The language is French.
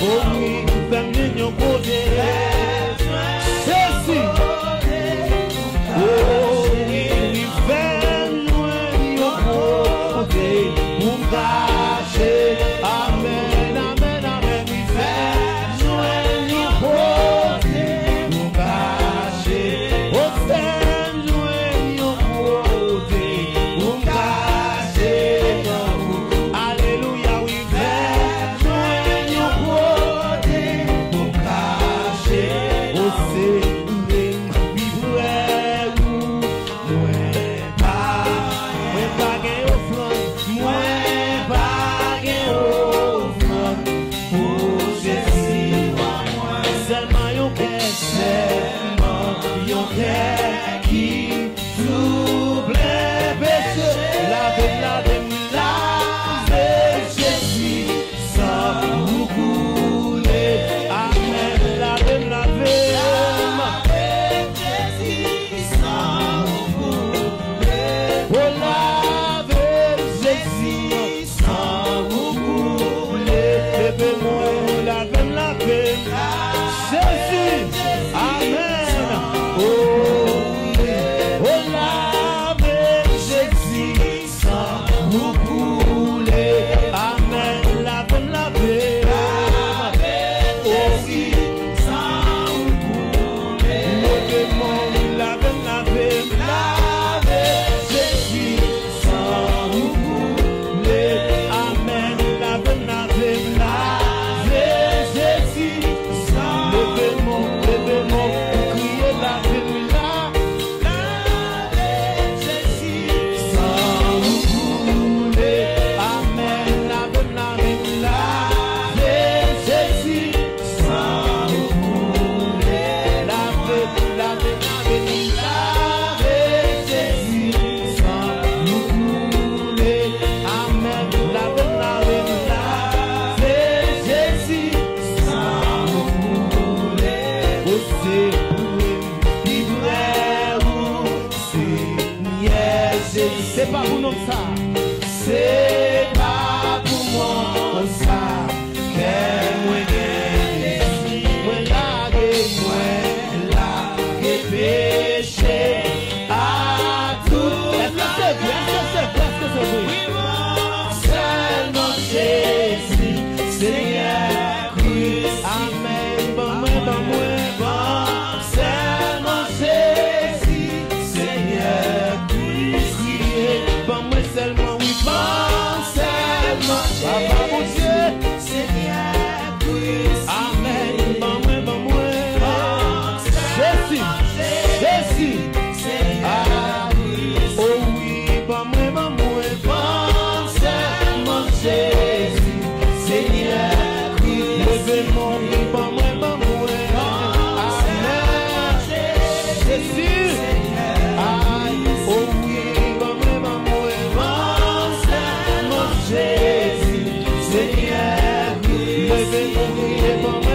Oh oui, fais-moi yon côté. Ceci. Oh oui, fais-moi yon côté. Pour me cacher. Amen, amen, amen. Oui, fais-moi yon côté. Pour me cacher. Oh, fais-moi yon côté. Pour me cacher. Alléluia, oui, fais-moi yon côté. Pour me cacher. Oh, c'est c'est pas pour nous ça, c'est pas pour moi ça, que moi gagne, moi la péché à tout. Est-ce que c'est vrai? Est-ce que c'est vrai? Seulement Jésus, Seigneur Christ, Amen, bon moi, seulement Jésus, Seigneur Christ, bon moi seulement, oui, bon seulement Papa mon Dieu, Seigneur Christ, Amen, bon moi, Jésus, oh oui, bon moi, seulement Jésus, Seigneur Christ, levez-moi, bon moi, Amen, Jésus, oh oui, bon moi, seulement Jésus, Seigneur Christ, levez-moi, bon moi.